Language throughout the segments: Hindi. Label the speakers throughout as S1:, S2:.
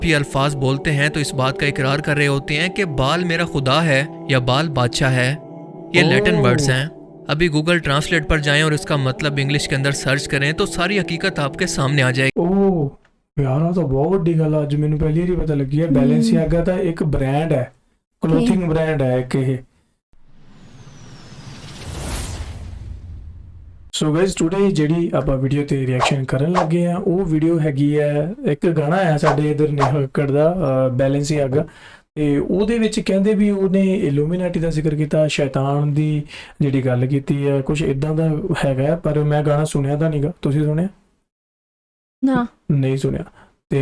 S1: भी अल्फाज बोलते हैं तो इस बात का इकरार कर रहे होते हैं कि बाल मेरा खुदा है या बाल बादशाह है। ये लैटिन वर्ड्स हैं। अभी गूगल ट्रांसलेट पर जाएं और इसका मतलब इंग्लिश के अंदर सर्च करें तो सारी हकीकत आपके सामने आ जाएगी।
S2: ओह यार आ तो बहुत ਵੱਡੀ ਗੱਲ ਅੱਜ ਮੈਨੂੰ ਪਹਿਲੀ ਵਾਰੀ ਪਤਾ ਲੱਗੀ ਹੈ। ਬੈਲੈਂਸੀਆਗਾ ਤਾਂ ਇੱਕ ਬ੍ਰਾਂਡ ਹੈ, ਕਲੋਥਿੰਗ ਬ੍ਰਾਂਡ ਹੈ ਇੱਕ ਇਹ। ਸੋ ਗਾਇਸ ਟੁਡੇ ਜਿਹੜੀ ਆਪਾਂ ਵੀਡੀਓ ਤੇ ਰਿਐਕਸ਼ਨ ਕਰਨ ਲੱਗੇ ਆ ਉਹ ਵੀਡੀਓ ਹੈਗੀ ਹੈ, ਇੱਕ ਗਾਣਾ ਆਇਆ ਸਾਡੇ ਇਧਰ ਨੇਹਾ ਕੱਕੜ ਦਾ ਬੈਲੈਂਸੀਆਗਾ, ਤੇ ਉਹਦੇ ਵਿੱਚ ਕਹਿੰਦੇ ਵੀ ਉਹਨੇ ਇਲੂਮੀਨਾਟੀ ਦਾ ਜ਼ਿਕਰ ਕੀਤਾ, ਸ਼ੈਤਾਨ ਦੀ ਜਿਹੜੀ ਗੱਲ ਕੀਤੀ ਹੈ, ਕੁਝ ਇਦਾਂ ਦਾ ਹੈਗਾ। ਪਰ ਮੈਂ ਗਾਣਾ ਸੁਣਿਆ ਤਾਂ ਨਹੀਂਗਾ, ਤੁਸੀਂ ਸੁਣਿਆ?
S3: ਨਾ
S2: ਨਹੀਂ ਸੁਣਿਆ। ਤੇ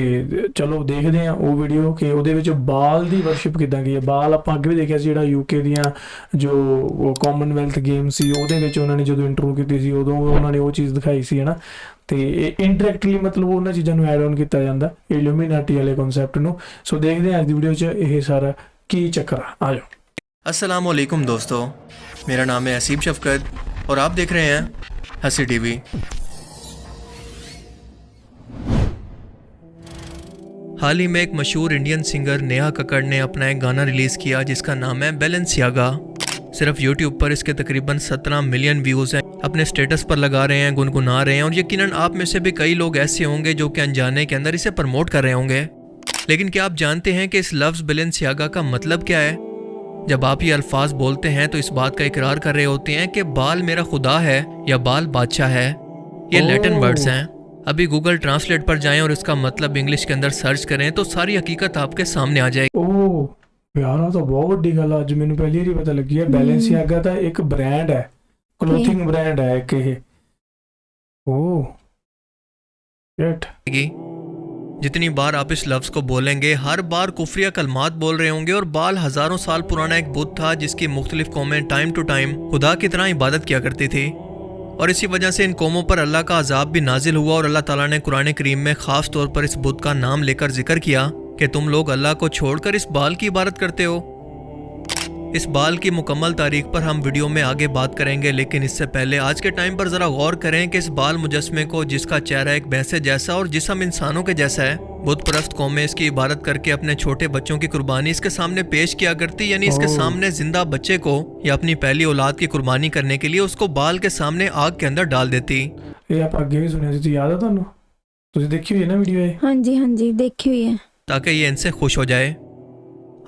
S2: ਚਲੋ ਦੇਖਦੇ ਆ ਉਹ ਵੀਡੀਓ ਕਿ ਉਹਦੇ ਵਿੱਚ ਬਾਲ ਦੀ ਵਰਸ਼ਿਪ ਕਿੱਦਾਂ ਗਈ ਹੈ। ਬਾਲ ਆਪਾਂ ਅੱਗੇ ਵੀ ਦੇਖਿਆ ਸੀ, ਜਿਹੜਾ ਯੂਕੇ ਦੀਆਂ ਜੋ ਕਾਮਨਵੈਲਥ ਗੇਮ ਸੀ ਉਹਦੇ ਵਿੱਚ ਉਹਨਾਂ ਨੇ ਜਦੋਂ ਇੰਟਰਵਿਊ ਕੀਤੀ ਸੀ ਉਦੋਂ ਉਹਨਾਂ ਨੇ ਉਹ ਚੀਜ਼ ਦਿਖਾਈ ਸੀ, ਹੈ ਨਾ। ਤੇ ਇਨਡਾਇਰੈਕਟਲੀ ਮਤਲਬ ਉਹਨਾਂ ਚੀਜ਼ਾਂ ਨੂੰ ਐਡ ਆਨ ਕੀਤਾ ਜਾਂਦਾ ਇਲੂਮੀਨਾਟੀ ਵਾਲੇ ਕਨਸੈਪਟ ਨੂੰ। ਸੋ ਦੇਖਦੇ ਹਾਂ ਅੱਜ ਦੀ ਵੀਡੀਓ 'ਚ ਇਹ ਸਾਰਾ ਕੀ ਚੱਕਰ ਆ ਜਾਓ।
S1: अस्सलाम वालेकुम दोस्तों, मेरा नाम है हसीब शफकत और आप देख रहे हैं हसी टीवी। हाल ही में एक मशहूर इंडियन सिंगर नेहा कक्कड़ ने अपना एक गाना रिलीज़ किया जिसका नाम है बैलेंसियागा। सिर्फ यूट्यूब पर इसके तकरीबन 17 मिलियन व्यूज़ हैं। अपने स्टेटस पर लगा रहे हैं, गुनगुना रहे हैं और यकीनन आप में से भी कई लोग ऐसे होंगे जो कि अनजाने के अंदर इसे प्रमोट कर रहे होंगे। लेकिन क्या आप जानते हैं कि इस लफ्ज़ बैलेंसियागा का मतलब क्या है? जब आप ये अल्फाज बोलते हैं तो इस बात का इकरार कर रहे होते हैं कि बाल मेरा खुदा है या बाल बादशाह है। ये लैटिन वर्ड्स हैं। अभी गूगल ट्रांसलेट पर जाएं और इसका मतलब इंग्लिश के अंदर सर्च करें तो सारी हकीकत आपके सामने आ जाएगी।
S2: ओह यार ਆ ਤਾਂ ਬਹੁਤ ਵੱਡੀ ਗੱਲ ਅੱਜ ਮੈਨੂੰ ਪਹਿਲੀ ਵਾਰੀ ਪਤਾ ਲੱਗੀ ਹੈ। ਬੈਲੈਂਸੀਆਗਾ ਤਾਂ ਇੱਕ ਬ੍ਰਾਂਡ ਹੈ, ਕਲੋਥਿੰਗ ਬ੍ਰਾਂਡ ਹੈ ਇੱਕ ਇਹ। Oh shit.
S1: जितनी बार आप इस लफ्ज़ को बोलेंगे हर बार कुफरिया कलमात बोल रहे होंगे। और बाल हज़ारों साल पुराना एक बुत था जिसकी मुख्तलिफ कौमें टाइम टू टाइम खुदा की तरह इबादत किया करती थी और इसी वजह से इन कौमों पर अल्लाह का अजाब भी नाजिल हुआ। और अल्लाह ताला ने कुरान करीम में ख़ास तौर पर इस बुत का नाम लेकर जिक्र किया कि तुम लोग अल्लाह को छोड़कर इस बाल की इबादत करते हो। इस बाल की मुकम्मल तारीख पर हम वीडियो में आगे बात करेंगे, लेकिन इससे पहले आज के टाइम पर ज़रा गौर करें कि इस बाल मुजस्मे को, जिसका चेहरा एक भैंसे जैसा और जिस्म इंसानों के जैसा है, बुत परस्त कौमें इसकी इबादत करके अपने छोटे बच्चों की कुर्बानी इसके सामने पेश किया करती। यानी इसके सामने जिंदा बच्चे को या अपनी पहली औलाद की कुर्बानी करने के लिए उसको बाल के सामने आग के अंदर डाल देती।
S2: ਇਹ ਆਪਾਂ ਅੱਗੇ ਵੀ ਸੁਣਿਆ ਸੀ, ਯਾਦ ਆ ਤੁਹਾਨੂੰ? ਤੁਸੀਂ देखी हुई है ना वीडियो?
S3: हाँ जी हाँ जी देखी हुई है।
S1: ताकि ये इनसे खुश हो जाए।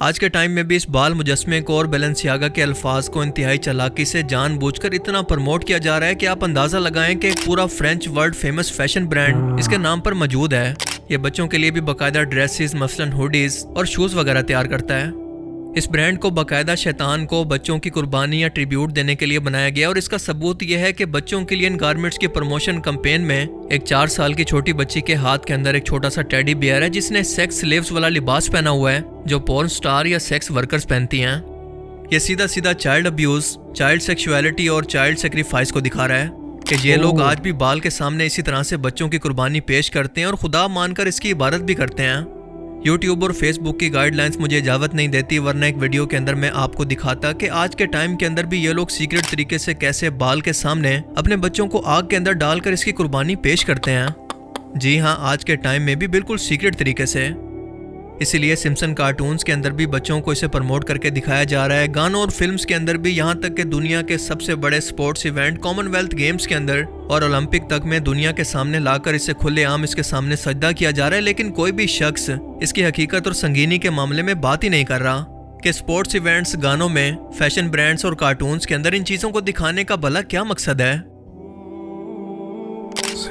S1: आज के टाइम में भी इस बाल मुजस्मे को और बैलेंसियागा के अल्फाज को इंतहाई चालाकी से जानबूझकर इतना प्रमोट किया जा रहा है कि आप अंदाज़ा लगाएं कि एक पूरा French world famous fashion brand इसके नाम पर मौजूद है। ये बच्चों के लिए भी बाकायदा ड्रेसेस, मसलन हुडीज़ और शूज़ वगैरह तैयार करता है। इस ब्रांड को बाकायदा शैतान को बच्चों की कुर्बानी या ट्रिब्यूट देने के लिए बनाया गया और इसका सबूत यह है कि बच्चों के लिए इन गारमेंट्स के प्रमोशन कैंपेन में एक 4 साल की छोटी बच्ची के हाथ के अंदर एक छोटा सा टेडी बियर है जिसने सेक्स स्लेव्स वाला लिबास पहना हुआ है जो पोर्न स्टार या सेक्स वर्कर्स पहनती हैं। ये सीधा सीधा चाइल्ड अब्यूज़, चाइल्ड सेक्सुअलिटी और चाइल्ड सेक्रीफाइस को दिखा रहा है कि ये लोग आज भी बाल के सामने इसी तरह से बच्चों की कुर्बानी पेश करते हैं और खुदा मानकर इसकी इबादत भी करते हैं। यूट्यूब और फेसबुक की गाइडलाइंस मुझे इजाज़त नहीं देती, वरना एक वीडियो के अंदर मैं आपको दिखाता कि आज के टाइम के अंदर भी ये लोग सीक्रेट तरीके से कैसे बाल के सामने अपने बच्चों को आग के अंदर डालकर इसकी कुर्बानी पेश करते हैं। जी हाँ, आज के टाइम में भी बिल्कुल सीक्रेट तरीके से। इसीलिए सिम्पसन कार्टून्स के अंदर भी बच्चों को इसे प्रमोट करके दिखाया जा रहा है। गानों और फिल्म्स के अंदर भी, यहाँ तक कि दुनिया के सबसे बड़े स्पोर्ट्स इवेंट कॉमनवेल्थ गेम्स के अंदर और ओलंपिक तक में दुनिया के सामने लाकर इसे खुलेआम इसके सामने सजदा किया जा रहा है। लेकिन कोई भी शख्स इसकी हकीकत और संगीनी के मामले में बात ही नहीं कर रहा कि स्पोर्ट्स इवेंट्स, गानों में, फैशन ब्रांड्स और कार्टून्स के अंदर इन चीज़ों को दिखाने का भला क्या मकसद है।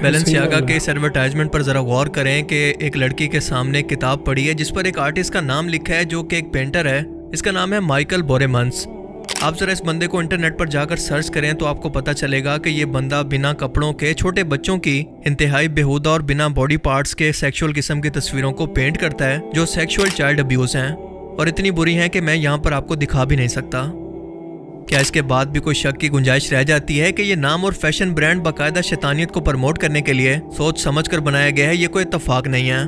S1: बैलेंसियागा के इस एडवर्टाइजमेंट पर ज़रा गौर करें कि एक लड़की के सामने किताब पड़ी है जिस पर एक आर्टिस्ट का नाम लिखा है जो कि एक पेंटर है। इसका नाम है माइकल बोरेमंस। आप ज़रा इस बंदे को इंटरनेट पर जाकर सर्च करें तो आपको पता चलेगा कि ये बंदा बिना कपड़ों के छोटे बच्चों की इंतहाई बेहुदा और बिना बॉडी पार्ट्स के सेक्सुअल किस्म की तस्वीरों को पेंट करता है जो सेक्सुअल चाइल्ड अब्यूज़ हैं और इतनी बुरी हैं कि मैं यहाँ पर आपको दिखा भी नहीं सकता। क्या इसके बाद भी कोई शक की गुंजाइश रह जाती है कि ये नाम और फैशन ब्रांड बाकायदा शैतानियत को प्रमोट करने के लिए सोच समझ कर बनाया गया है? ये कोई इत्तफाक नहीं है।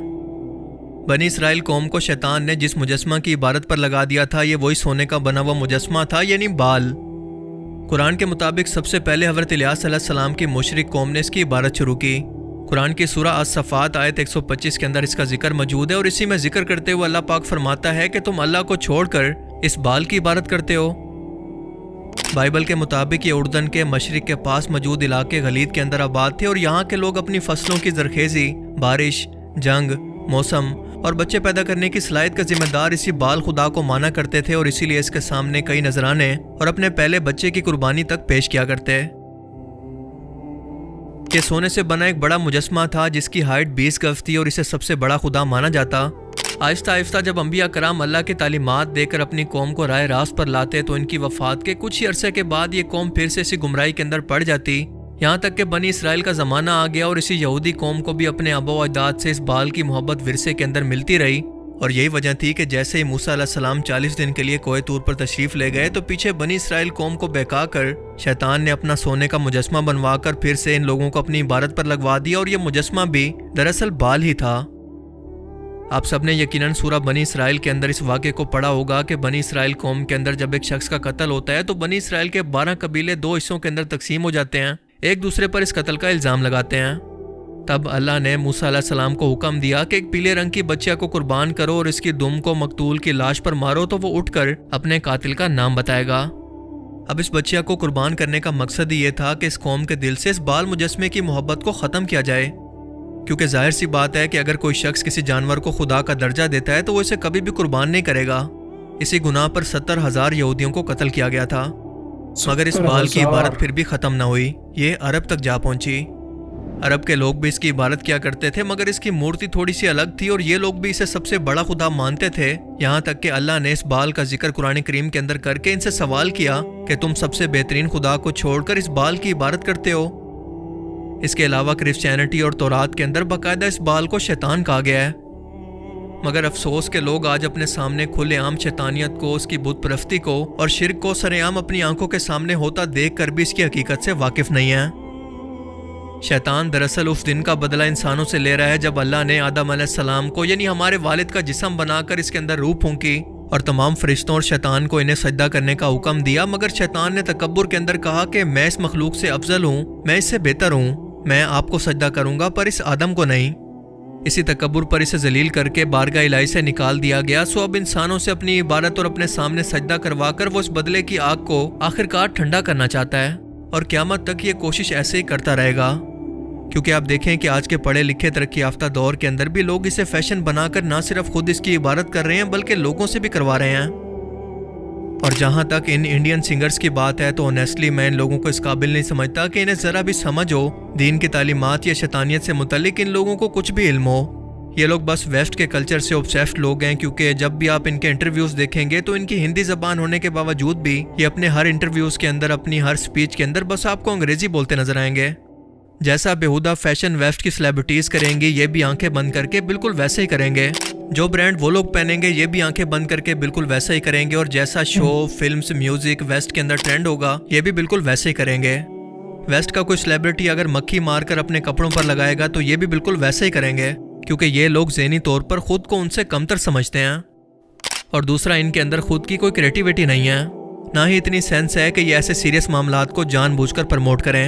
S1: बनी इसराइल कौम को शैतान ने जिस मुजस्मा की इबादत पर लगा दिया था ये वही सोने का बना हुआ मुजस्मा था, यानी बाल। कुरान के मुताबिक सबसे पहले हज़रत इलियास अलैहिस्सलाम की मुशरिक कौम ने इसकी इबादत शुरू की। कुरान की सूरा अस-सफ़ात आयत 125 के अंदर इसका जिक्र मौजूद है और इसी में जिक्र करते हुए अल्लाह पाक फरमाता है कि तुम अल्लाह को छोड़कर इस बाल की इबादत करते हो। बाइबल के मुताबिक ये उर्दन के मशरिक के पास मौजूद इलाके गलीद के अंदर आबाद थे और यहाँ के लोग अपनी फसलों की जरखेज़ी, बारिश, जंग, मौसम और बच्चे पैदा करने की सलाहियत का जिम्मेदार इसी बाल खुदा को माना करते थे और इसीलिए इसके सामने कई नजराने और अपने पहले बच्चे की कुर्बानी तक पेश किया करते। ये सोने से बना एक बड़ा मुजस्मा था जिसकी हाइट 20 गज थी और इसे सबसे बड़ा खुदा माना जाता। आहिस्ता आहिस्ता जब अंबिया कराम अल्लाह की तालीमात देकर अपनी कौम को राह रास्त पर लाते तो इनकी वफात के कुछ ही अरसे के बाद ये कौम फिर से इसी गुमराही के अंदर पड़ जाती। यहाँ तक कि बनी इसराइल का ज़माना आ गया और इसी यहूदी कौम को भी अपने आबा व अजदाद से इस बाल की मोहब्बत विरसे के अंदर मिलती रही। और यही वजह थी कि जैसे ही मूसा अलैहिस्सलाम 40 दिन के लिए कोहे तूर पर तशरीफ़ ले गए तो पीछे बनी इसराइल कौम को बहका कर शैतान ने अपना सोने का मुजस्मा बनवा कर फिर से इन लोगों को अपनी इबादत पर लगवा दिया और यह मुजस्मा भी दरअसल बाल ही था। आप सब ने यकीनन सूरा बनी इसराइल के अंदर इस वाक़े को पढ़ा होगा कि बनी इसराइल कौम के अंदर जब एक शख्स का कत्ल होता है तो बनी इसराइल के 12 कबीले 2 हिस्सों के अंदर तकसीम हो जाते हैं, एक दूसरे पर इस कत्ल का इल्ज़ाम लगाते हैं। तब अल्लाह ने मूसा अलैहिस्सलाम को हुक्म दिया कि एक पीले रंग की बच्चिया को कुर्बान करो और इसकी दुम को मकतूल की लाश पर मारो तो वो उठकर अपने कातिल का नाम बताएगा। अब इस बच्चिया को कुर्बान करने का मकसद ही ये था कि इस कौम के दिल से इस बाल मुजस्मे की मोहब्बत को ख़त्म किया जाए, क्योंकि जाहिर सी बात है कि अगर कोई शख्स किसी जानवर को खुदा का दर्जा देता है तो वो इसे कभी भी कुर्बान नहीं करेगा। इसी गुनाह पर 70,000 यहूदियों को कत्ल किया गया था, मगर इस बाल की इबादत फिर भी ख़त्म ना हुई। ये अरब तक जा पहुंची। अरब के लोग भी इसकी इबादत किया करते थे, मगर इसकी मूर्ति थोड़ी सी अलग थी और ये लोग भी इसे सबसे बड़ा खुदा मानते थे। यहाँ तक कि अल्लाह ने इस बाल का जिक्र कुरान करीम के अंदर करके इनसे सवाल किया कि तुम सबसे बेहतरीन खुदा को छोड़कर इस बाल की इबादत करते हो। इसके अलावा क्रिश्चियनिटी और तौरात के अंदर बाकायदा इस बाल को शैतान कहा गया है, मगर अफसोस के लोग आज अपने सामने खुलेआम शैतानियत को, उसकी बुत परस्ती को और शिर्क को सरेआम अपनी आंखों के सामने होता देख कर भी इसकी हकीकत से वाकिफ नहीं है। शैतान दरअसल उस दिन का बदला इंसानों से ले रहा है जब अल्लाह ने आदम अलैहिस्सलाम को यानी हमारे वालिद का जिस्म बनाकर इसके अंदर रूह फूंकी और तमाम फरिश्तों और शैतान को इन्हें सजदा करने का हुक्म दिया, मगर शैतान ने तकब्बुर के अंदर कहा कि मैं इस मखलूक से अफजल हूँ, मैं इससे बेहतर हूँ, मैं आपको सजदा करूँगा पर इस आदम को नहीं। इसी तकब्बुर पर इसे जलील करके बारगाह इलाही से निकाल दिया गया। सो अब इंसानों से अपनी इबादत और अपने सामने सजदा करवाकर वो इस बदले की आग को आखिरकार ठंडा करना चाहता है और क़यामत तक ये कोशिश ऐसे ही करता रहेगा, क्योंकि आप देखें कि आज के पढ़े लिखे तरक्की याफ्ता दौर के अंदर भी लोग इसे फैशन बनाकर ना सिर्फ खुद इसकी इबादत कर रहे हैं बल्कि लोगों से भी करवा रहे हैं। और जहाँ तक इन इंडियन सिंगर्स की बात है तो ऑनेस्टली मैं इन लोगों को इस काबिल नहीं समझता कि इन्हें ज़रा भी समझ हो दीन की तालीमात या शैतानियत से मुतल्लिक इन लोगों को कुछ भी इल्म हो। ये लोग बस वेस्ट के कल्चर से ऑब्सेस्ड लोग हैं, क्योंकि जब भी आप इनके इंटरव्यूज़ देखेंगे तो इनकी हिंदी ज़बान होने के बावजूद भी ये अपने हर इंटरव्यूज़ के अंदर, अपनी हर स्पीच के अंदर बस आपको अंग्रेज़ी बोलते नजर आएंगे। जैसा बेहुदा फैशन वेस्ट की सेलिब्रिटीज़ करेंगी ये भी आंखें बंद करके बिल्कुल वैसे ही करेंगे, जो ब्रांड वो लोग पहनेंगे ये भी आंखें बंद करके बिल्कुल वैसा ही करेंगे, और जैसा शो, फिल्म्स, म्यूजिक वेस्ट के अंदर ट्रेंड होगा ये भी बिल्कुल वैसे ही करेंगे। वेस्ट का कोई सेलिब्रिटी अगर मक्खी मारकर अपने कपड़ों पर लगाएगा तो ये भी बिल्कुल वैसे ही करेंगे, क्योंकि ये लोग ज़हनी तौर पर खुद को उनसे कमतर समझते हैं। और दूसरा, इनके अंदर खुद की कोई क्रिएटिविटी नहीं है, ना ही इतनी सेंस है कि ये ऐसे सीरियस मामलात को जानबूझकर प्रमोट करें।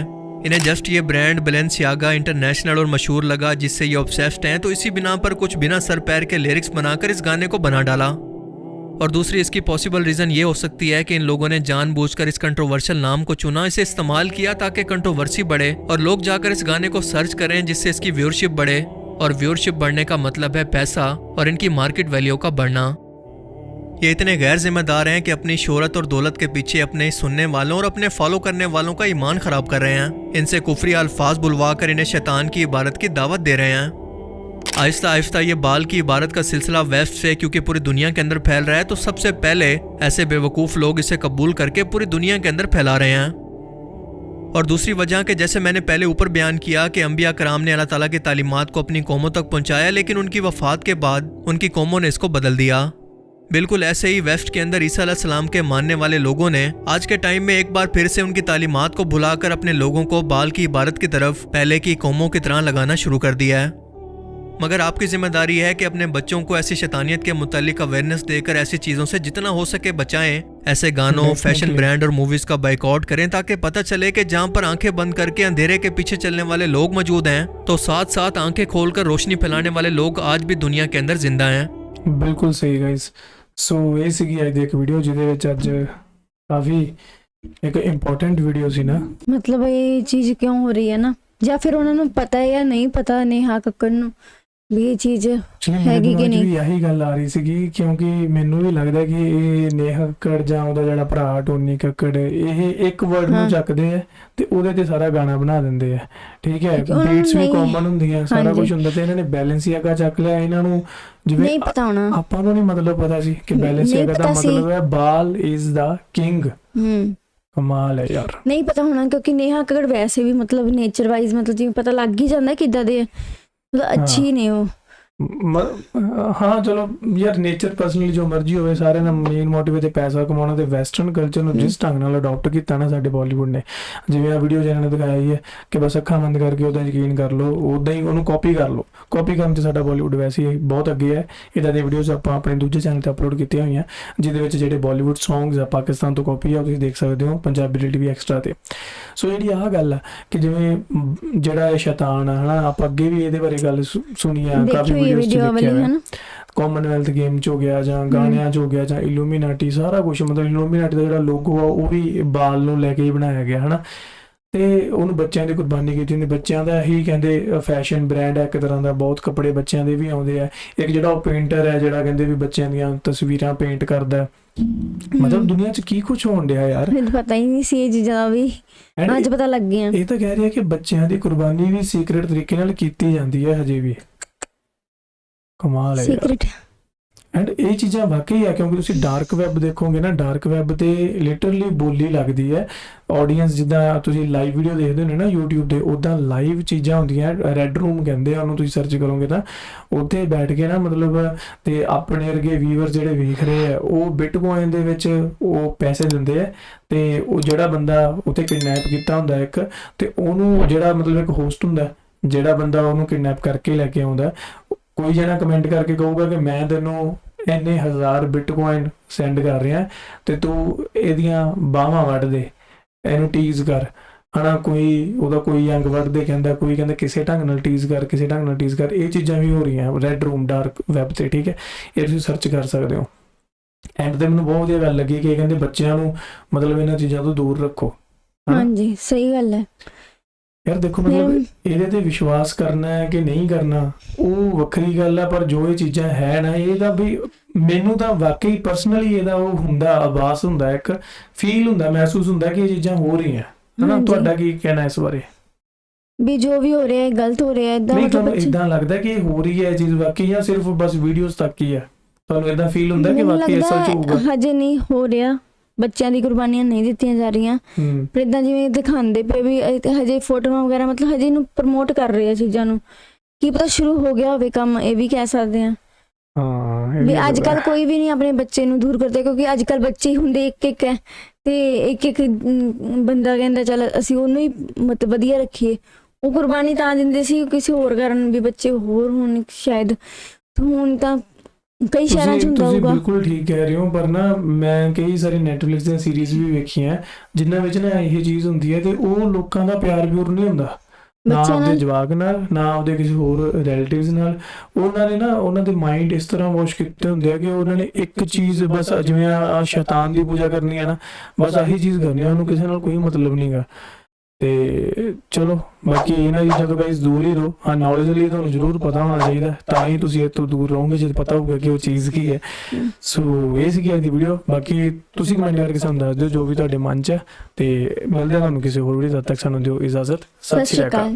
S1: इन्हें जस्ट ये ब्रांड बैलेंसियागा इंटरनेशनल और मशहूर लगा जिससे ये ऑब्सेस्ड हैं, तो इसी बिना पर कुछ बिना सर पैर के लिरिक्स बनाकर इस गाने को बना डाला। और दूसरी इसकी पॉसिबल रीज़न ये हो सकती है कि इन लोगों ने जानबूझकर इस कंट्रोवर्शियल नाम को चुना, इसे इस्तेमाल किया ताकि कंट्रोवर्सी बढ़े और लोग जाकर इस गाने को सर्च करें, जिससे इसकी व्यूअरशिप बढ़े, और व्यूअरशिप बढ़ने का मतलब है पैसा और इनकी मार्केट वैल्यू का बढ़ना। ये इतने गैर जिम्मेदार हैं कि अपनी शोहरत और दौलत के पीछे अपने सुनने वालों और अपने फॉलो करने वालों का ईमान खराब कर रहे हैं। इनसे कुफरी अल्फाज बुलवा कर इन्हें शैतान की इबादत की दावत दे रहे हैं। आहिस्ता आहिस्ता ये बाल की इबादत का सिलसिला वेस्ट से क्योंकि पूरी दुनिया के अंदर फैल रहा है, तो सबसे पहले ऐसे बेवकूफ़ लोग इसे कबूल करके पूरी दुनिया के अंदर फैला रहे हैं। और दूसरी वजह कि जैसे मैंने पहले ऊपर बयान किया कि अंबिया कराम ने अल्लाह ताला की तालीमात को अपनी कौमों तक पहुँचाया, लेकिन उनकी वफ़ात के बाद उनकी कौमों ने इसको बदल दिया। बिल्कुल ऐसे ही वेस्ट के अंदर ईसा अलैहिस्सलाम के मानने वाले लोगों ने आज के टाइम में एक बार फिर से उनकी तालीमात को भुलाकर अपने लोगों को बाल की इबादत की तरफ पहले की कौमों की तरह लगाना शुरू कर दिया है। मगर आपकी जिम्मेदारी है कि अपने बच्चों को ऐसी शैतानियत के मुतालिक अवेयरनेस देकर ऐसी चीज़ों से जितना हो सके बचाएं। ऐसे गानों, फैशन
S2: Definitely.
S1: ब्रांड और मूवीज़ का बाइकआउट करें ताकि पता चले कि जहां पर आंखें बंद करके अंधेरे के पीछे चलने वाले लोग मौजूद हैं, तो साथ साथ आंखें खोलकर रोशनी फैलाने वाले लोग आज भी दुनिया के अंदर जिंदा हैं।
S2: ਬਿਲਕੁਲ ਸਹੀ ਗਾਇਸ। ਸੋ ਇਹ ਸੀਗੀ ਅੱਜ ਦੀ ਇੱਕ ਵੀਡੀਓ ਜਿਹਦੇ ਵਿੱਚ ਅੱਜ ਕਾਫੀ ਇੱਕ ਇੰਪੋਰਟੈਂਟ ਵੀਡੀਓ ਸੀ ਨਾ।
S3: ਮਤਲਬ ਇਹ ਚੀਜ਼ ਕਿਉਂ ਹੋ ਰਹੀ ਹੈ ਨਾ, ਜਾਂ ਫਿਰ ਉਹਨਾਂ ਨੂੰ ਪਤਾ ਹੈ ਜਾਂ ਨਹੀਂ ਪਤਾ ਨੇਹਾ ਕੱਕੜ ਨੂੰ ਵੀ ਇਹ ਚੀਜ਼
S2: ਐਕਚੁਅਲੀ
S3: ਹੈਗੀ
S2: ਮੈਨੂੰ
S3: ਕਿ
S2: ਅੱਜ
S3: ਨਹੀਂ?
S2: ਵੀ ਇਹੀ ਗੱਲ ਆ ਰਹੀ ਸੀਗੀ ਕਿਉਂਕਿ ਮੈਨੂੰ ਵੀ ਲੱਗਦਾ ਕਿ ਇਹ ਨੇਹਾ ਕੱਕੜ ਜਾਂ ਉਹਦਾ ਜਿਹੜਾ ਭਰਾ ਟੋਨੀ ਕੱਕੜ ਇਹ ਇੱਕ ਵਰਡ ਨੂੰ
S3: ਹਾਂ।
S2: ਚੱਕਦੇ ਆ ਤੇ ਉਹਦੇ ਤੇ ਸਾਰਾ ਗਾਣਾ ਬਣਾ ਦਿੰਦੇ ਆ। ਠੀਕ ਹੈ,
S3: ਕਿਉਂਕਿ ਉਹਨਾਂ ਨੂੰ
S2: ਬੀਟਸ ਵੀ
S3: ਨਹੀਂ-
S2: ਕਾਮਨ ਹੁੰਦੀਆਂ, ਸਾਰਾ
S3: ਹਾਂਜੀ।
S2: ਕੁਝ ਹੁੰਦਾ ਤੇ ਇਹਨਾਂ ਨੇ ਬੈਲੈਂਸੀਆਗਾ ਚੱਕ ਲਿਆ। ਇਹਨਾਂ ਨੂੰ ਜਿਵੇਂ
S3: ਨਹੀਂ ਪਤਾ ਹੋਣਾ।
S2: ਆਪਾਂ ਨੂੰ ਨਹੀਂ ਮਤਲਬ ਪਤਾ ਸੀ ਕਿ
S3: ਨਹੀਂ
S2: ਬੈਲੈਂਸੀਆਗਾ ਦਾ
S3: ਪਤਾ ਸੀ।
S2: ਮਤਲਬ ਹੈ ਬਾਲ ਇਜ਼ ਦਾ ਕਿੰਗ। ਕਮਾਲ ਹੈ ਯਾਰ।
S3: ਨਹੀਂ ਪਤਾ ਹੋਣਾ ਕਿਉਂਕਿ ਨੇਹਾ ਕੱਕੜ ਵੈਸੇ ਵੀ ਮਤਲਬ ਨੇਚਰ ਵਾਈਜ਼ ਮਤਲਬ ਜਿਵੇਂ ਪਤਾ ਲੱਗ ਹੀ ਜਾਂਦਾ ਕਿੱਦਾਂ ਦੇ ਆ। ਮਤਲਬ ਅੱਛੀ ਨੇ ਉਹ।
S2: ਹਾਂ ਚਲੋ ਯਾਰ, ਨੇਚਰ ਪਰਸਨਲੀ ਜੋ ਮਰਜ਼ੀ ਹੋਵੇ, ਸਾਰਿਆਂ ਦਾ ਮੇਨ ਮੋਟਿਵ ਤੇ ਪੈਸਾ ਕਮਾਉਣਾ ਤੇ ਵੈਸਟਰਨ ਕਲਚਰ ਨੂੰ ਜਿਸ ਢੰਗ ਨਾਲ ਅਡਾਪਟ ਕੀਤਾ ਨਾ ਸਾਡੇ ਬਾਲੀਵੁੱਡ ਨੇ, ਜਿਵੇਂ ਆ ਵੀਡੀਓ ਜਿਹਨਾਂ ਨੇ ਦਿਖਾਇਆ ਹੀ ਹੈ ਕਿ ਬਸ ਅੱਖਾਂ ਬੰਦ ਕਰਕੇ ਉਹਦਾ ਯਕੀਨ ਕਰ ਲਓ, ਉਦਾਂ ਹੀ ਉਹਨੂੰ ਕਾਪੀ ਕਰ ਲਓ। ਕਾਪੀ ਕਰਨ 'ਚ ਸਾਡਾ ਬਾਲੀਵੁੱਡ ਵੈਸੇ ਹੀ ਬਹੁਤ ਅੱਗੇ ਹੈ। ਇੱਦਾਂ ਦੀਆਂ ਵੀਡੀਓਜ਼ ਆਪਾਂ ਆਪਣੇ ਦੂਜੇ ਚੈਨਲ ਤੇ ਅਪਲੋਡ ਕੀਤੀਆਂ ਹੋਈਆਂ ਜਿਹਦੇ ਵਿੱਚ ਜਿਹੜੇ ਬਾਲੀਵੁੱਡ ਸੌਂਗਸ ਆ ਪਾਕਿਸਤਾਨ ਤੋਂ ਕਾਪੀ ਆ, ਉਹ ਤੁਸੀਂ ਦੇਖ ਸਕਦੇ ਹੋ ਪੰਜਾਬੀ ਰਿਲੇਟਿਵ ਵੀ ਐਕਸਟਰਾ ਤੇ। ਸੋ ਜਿਹੜੀ ਆਹ ਗੱਲ ਆ ਕਿ ਜਿਵੇਂ ਜਿਹੜਾ ਇਹ ਸ਼ੈਤਾਨ ਆ ਹਨਾ, ਆਪਾਂ ਅੱਗੇ ਵੀ ਇਹਦੇ ਬਾਰੇ ਗੱਲ ਸੁਣੀ ਆ, ਕਾਫੀ
S3: ਦੇਖੀ ਹੋਈ
S2: ਵੀਡੀਓਜ਼ 'ਚ
S3: ਵੀਡੀਓ ਵਾਲੀ
S2: ਦੇਖਿਆ
S3: ਹੈ ਨਾ।
S2: ਕਾਮਨਵੈਲਥ ਗੇਮ 'ਚ ਹੋ ਗਿਆ ਜਾਂ ਗਾਣਿਆਂ 'ਚ ਹੋ ਗਿਆ ਜਾਂ ਇਲੂਮੀਨਾਟੀ, ਸਾਰਾ ਕੁਝ ਮਤਲਬ ਇਲੂਮੀਨਾਟੀ ਦਾ ਜਿਹੜਾ ਲੋਗੋ ਆ ਉਹ ਵੀ ਬਾਲ ਨੂੰ ਲੈ ਕੇ ਹੀ ਬਣਾਇਆ ਗਿਆ ਹਨਾ। ਤੇ ਉਹਨੂੰ ਬੱਚਿਆਂ ਦੀ ਕੁਰਬਾਨੀ ਕੀਤੀ ਹੁੰਦੀ। ਬੱਚਿਆਂ ਦਾ ਹੀ ਕਹਿੰਦੇ ਫੈਸ਼ਨ ਬ੍ਰਾਂਡ ਹੈ ਇੱਕ ਤਰ੍ਹਾਂ ਦਾ, ਬਹੁਤ ਕੱਪੜੇ ਬੱਚਿਆਂ ਦੇ ਵੀ ਆਉਂਦੇ ਆ। ਇੱਕ ਜਿਹੜਾ ਉਹ ਪੇਂਟਰ ਹੈ ਜਿਹੜਾ ਕਹਿੰਦੇ ਵੀ ਬੱਚਿਆਂ ਦੀਆਂ ਤਸਵੀਰਾਂ ਪੇਂਟ ਕਰਦਾ ਹੈ। ਮਤਲਬ ਦੁਨੀਆ 'ਚ ਕੀ ਕੁਝ ਹੋਣ ਡਿਆ ਯਾਰ।
S3: ਮੈਨੂੰ ਪਤਾ ਹੀ ਨਹੀਂ ਸੀ ਇਹ ਚੀਜ਼ਾਂ ਦਾ ਵੀ,
S2: And
S3: ਅੱਜ ਪਤਾ ਲੱਗ ਗਿਆ।
S2: ਇਹ ਤਾਂ ਕਹਿ ਰਿਹਾ ਕਿ ਬੱਚਿਆਂ ਦੀ ਕੁਰਬਾਨੀ ਵੀ ਸੀਕ੍ਰੇਟ ਤਰੀਕੇ ਨਾਲ ਕੀਤੀ ਜਾਂਦੀ ਹੈ ਹਜੇ ਵੀ। ਕਮਾਲ ਹੈ ਯਾਰ।
S3: ਸੀਕ੍ਰੀਟ
S2: ਐਂਡ ਇਹ ਚੀਜ਼ਾਂ ਵਾਕਈ ਆ ਕਿਉਂਕਿ ਤੁਸੀਂ ਡਾਰਕ ਵੈਬ ਦੇਖੋਗੇ ਨਾ, ਡਾਰਕ ਵੈਬ ਤੇ ਲਿਟਰਲੀ ਬੋਲੀ ਲੱਗਦੀ ਹੈ ਆਡੀਅנס। ਜਿੱਦਾਂ ਤੁਸੀਂ ਲਾਈਵ ਵੀਡੀਓ ਦੇਖਦੇ ਹੋ ਨਾ YouTube ਤੇ, ਉਦਾਂ ਲਾਈਵ ਚੀਜ਼ਾਂ ਹੁੰਦੀਆਂ। ਰੈੱਡ ਰੂਮ ਕਹਿੰਦੇ ਆ ਉਹਨੂੰ, ਤੁਸੀਂ ਸਰਚ ਕਰੋਗੇ ਤਾਂ ਉੱਥੇ ਬੈਠ ਕੇ ਨਾ ਮਤਲਬ ਤੇ ਆਪਣੇ ਵਰਗੇ ਵੀਵਰ ਜਿਹੜੇ ਵੇਖ ਰਹੇ ਆ ਉਹ ਬਿਟਕੋਇਨ ਦੇ ਵਿੱਚ ਉਹ ਪੈਸੇ ਦਿੰਦੇ ਆ ਤੇ ਉਹ ਜਿਹੜਾ ਬੰਦਾ ਉੱਥੇ ਕਿਡਨੈਪ ਕੀਤਾ ਹੁੰਦਾ ਇੱਕ, ਤੇ ਉਹਨੂੰ ਜਿਹੜਾ ਮਤਲਬ ਇੱਕ ਹੋਸਟ ਹੁੰਦਾ ਜਿਹੜਾ ਬੰਦਾ ਉਹਨੂੰ ਕਿਡਨੈਪ ਕਰਕੇ ਲੈ ਕੇ ਆਉਂਦਾ, ਕੋਈ ਜਣਾ ਕਮੈਂਟ ਕਰਕੇ ਕਹੂਗਾ ਕਿ ਮੈਂ ਤੈਨੂੰ ਇੰਨੇ 1000 ਬਿਟਕੋਇਨ ਸੈਂਡ ਕਰ ਰਿਹਾ ਤੇ ਤੂੰ ਇਹਦੀਆਂ ਬਾਹਾਂ ਵੱਢ ਦੇ, ਇਹਨੂੰ ਟੀਜ਼ ਕਰ ਹਨਾ। ਕੋਈ ਉਹਦਾ ਕੋਈ ਅੰਗ ਵੱਢਦੇ ਕਹਿੰਦਾ, ਕੋਈ ਕਹਿੰਦਾ ਕਿਸੇ ਢੰਗ ਨਾਲ ਟੀਜ਼ ਕਰ, ਕਿਸੇ ਢੰਗ ਨਾਲ ਟੀਜ਼ ਕਰ। ਇਹ ਚੀਜ਼ਾਂ ਵੀ ਹੋ ਰਹੀਆਂ ਰੈੱਡ ਰੂਮ ਡਾਰਕ ਵੈਬ ਤੇ। ਠੀਕ ਹੈ, ਇਹ ਤੁਸੀਂ ਸਰਚ ਕਰ ਸਕਦੇ ਹੋ। ਐਂਡ ਤੇ ਮੈਨੂੰ ਬਹੁਤ ਵਧੀਆ ਗੱਲ ਲੱਗੀ ਕਿ ਇਹ ਕਹਿੰਦੇ ਬੱਚਿਆਂ ਨੂੰ ਮਤਲਬ ਇਹਨਾਂ ਚੀਜ਼ਾਂ ਤੋਂ ਦੂਰ ਰੱਖੋ ਹਨਾ।
S3: ਹਾਂਜੀ ਸਹੀ ਗੱਲ ਹੈ
S2: ਯਾਰ ਦੇਖੋ ਮਤਲਬ ਇਹਦੇ ਤੇ ਵਿਸ਼ਵਾਸ ਕਰਨਾ ਹੈ ਕਿ ਨਹੀਂ ਕਰਨਾ ਉਹ ਵੱਖਰੀ ਗੱਲ ਹੈ, ਪਰ ਜੋ ਇਹ ਚੀਜ਼ਾਂ ਹੈ ਨਾ, ਇਹ ਤਾਂ ਵੀ ਮੈਨੂੰ ਤਾਂ ਵਾਕਈ ਪਰਸਨਲੀ ਇਹਦਾ ਉਹ ਹੁੰਦਾ, ਆਭਾਸ ਹੁੰਦਾ, ਇੱਕ ਫੀਲ ਹੁੰਦਾ, ਮਹਿਸੂਸ ਹੁੰਦਾ ਕਿ ਇਹ ਚੀਜ਼ਾਂ ਹੋ ਰਹੀਆਂ ਹਨਾ।
S3: ਹਾਂਜੀ।
S2: ਤੁਹਾਡਾ ਕੀ ਕਹਿਣਾ ਇਸ ਬਾਰੇ?
S3: ਵੀ ਜੋ ਵੀ ਹੋ ਰਿਹਾ ਹੈ ਗਲਤ ਹੋ ਰਿਹਾ ਹੈ ਇਦਾਂ
S2: ਨਹੀਂ,
S3: ਮਤਲਬ
S2: ਤੁਹਾਨੂੰ ਇਦਾਂ ਲੱਗਦਾ ਕਿ ਇਹ ਹੋ ਰਹੀ ਹੈ ਇਹ ਚੀਜ਼ ਵਾਕਈ, ਜਾਂ ਸਿਰਫ ਬਸ ਵੀਡੀਓਜ਼ ਤੱਕ ਹੀ ਹੈ? ਤੁਹਾਨੂੰ ਇਦਾਂ ਫੀਲ ਹੁੰਦਾ ਕਿ
S3: ਮੈਨੂੰ
S2: ਵਾਕਈ ਅਸਲ ਚ ਹੋਊਗਾ?
S3: ਹਜੇ ਨਹੀਂ ਹੋ ਰਿਹਾ, ਬੱਚਿਆਂ ਦੀ ਕੁਰਬਾਨੀਆਂ ਨਹੀਂ ਦਿੱਤੀਆਂ ਜਾ ਰਹੀਆਂ। ਪਰ ਇਦਾਂ ਜਿਵੇਂ ਦਿਖਾਉਂਦੇ ਪਏ ਵੀ ਹਜੇ ਫੋਟੋਆਂ ਵਗੈਰਾ ਮਤਲਬ ਹਜੇ ਇਹਨੂੰ ਪ੍ਰਮੋਟ ਕਰ ਰਹੇ ਆ ਚੀਜ਼ਾਂ ਨੂੰ, ਕੀ ਪਤਾ ਸ਼ੁਰੂ ਹੋ ਗਿਆ ਹੋਵੇ ਕੰਮ, ਇਹ ਵੀ ਕਹਿ ਸਕਦੇ ਆ।
S2: ਹਾਂ,
S3: ਵੀ ਅੱਜ ਕੱਲ ਕੋਈ ਵੀ ਨਹੀਂ ਆਪਣੇ ਬੱਚੇ ਨੂੰ ਦੂਰ ਕਰਦੇ ਕਿਉਂਕਿ ਅੱਜ ਕੱਲ ਬੱਚੇ ਹੀ ਹੁੰਦੇ ਇੱਕ ਇੱਕ ਹੈ ਤੇ ਇੱਕ ਇੱਕ ਬੰਦਾ ਕਹਿੰਦਾ ਚੱਲ ਅਸੀਂ ਉਹਨੂੰ ਹੀ ਮਤਲਬ ਵਧੀਆ ਰੱਖੀਏ। ਉਹ ਕੁਰਬਾਨੀ ਤਾਂ ਦਿੰਦੇ ਸੀ ਕਿਸੇ ਹੋਰ ਕਾਰਨ ਵੀ ਬੱਚੇ ਹੋਰ ਹੋਣ ਸ਼ਾਇਦ, ਹੁਣ ਤਾਂ ਕਈ ਸ਼ਹਿਰਾਂ 'ਚ ਹੁੰਦਾ
S2: ਤੁਸੀਂ
S3: ਹੋਊਗਾ।
S2: ਬਿਲਕੁਲ ਠੀਕ ਕਹਿ ਰਹੇ ਹੋ, ਪਰ ਨਾ ਮੈਂ ਕਈ ਸਾਰੀ ਨੈਟਫਲਿਕਸ ਦੀਆਂ ਸੀਰੀਜ਼ ਵੀ ਵੇਖੀਆਂ ਜਿਨ੍ਹਾਂ ਵਿੱਚ ਨਾ ਇਹ ਚੀਜ਼ ਹੁੰਦੀ ਹੈ ਤੇ ਉਹ ਲੋਕਾਂ ਦਾ ਪਿਆਰ ਪਿਓਰ ਨਹੀਂ ਹੁੰਦਾ, ਨਾ
S3: ਬੱਚਿਆਂ
S2: ਆਪਦੇ
S3: ਨਾਲ।
S2: ਜਵਾਕ ਨਾਲ, ਨਾ ਆਪਦੇ ਕਿਸੇ ਹੋਰ ਰਿਲੇਟਿਵਸ ਨਾਲ। ਉਹਨਾਂ ਨੇ ਨਾ ਉਹਨਾਂ ਦੇ ਮਾਈਂਡ ਇਸ ਤਰ੍ਹਾਂ ਵਾਸ਼ ਕੀਤੇ ਹੁੰਦੇ ਆ ਕਿ ਉਹਨਾਂ ਨੇ ਇੱਕ ਚੀਜ਼ ਬਸ, ਜਿਵੇਂ ਆ ਸ਼ੈਤਾਨ ਦੀ ਪੂਜਾ ਕਰਨੀ ਹੈ ਨਾ, ਬਸ ਆਹੀ ਚੀਜ਼ ਕਰਨੀ ਹੈ, ਉਹਨੂੰ ਕਿਸੇ ਨਾਲ ਕੋਈ ਮਤਲਬ ਨਹੀਂਗਾ। ਤੇ ਚਲੋ ਬਾਕੀ ਇਹਨਾਂ ਚੀਜ਼ਾਂ ਤੋਂ ਗਾਇਸ ਦੂਰ ਹੀ ਰਹੋ। ਹਾਂ, ਨੌਲੇਜ ਲਈ ਤੁਹਾਨੂੰ ਜ਼ਰੂਰ ਪਤਾ ਹੋਣਾ ਚਾਹੀਦਾ, ਤਾਂ ਹੀ ਤੁਸੀਂ ਇਹ ਤੋਂ ਦੂਰ ਰਹੋਗੇ ਜਦ ਪਤਾ ਹੋਊਗਾ ਕਿ ਉਹ ਚੀਜ਼ ਕੀ ਹੈ। ਸੋ ਇਹ ਸੀਗੀ ਅੱਜ ਦੀ ਵੀਡੀਓ। ਬਾਕੀ ਤੁਸੀਂ ਕਮੈਂਟ ਕਰਕੇ ਸਾਨੂੰ ਦੱਸ ਦਿਓ ਜੋ ਵੀ ਤੁਹਾਡੇ ਮਨ 'ਚ ਹੈ, ਤੇ ਮਿਲਦੇ ਹਾਂ ਤੁਹਾਨੂੰ ਕਿਸੇ ਹੋਰ ਵੀਡੀਓ। ਤਦ ਤੱਕ ਸਾਨੂੰ ਦਿਓ ਇਜਾਜ਼ਤ।
S3: ਸਤਿ ਸ਼੍ਰੀ ਅਕਾਲ।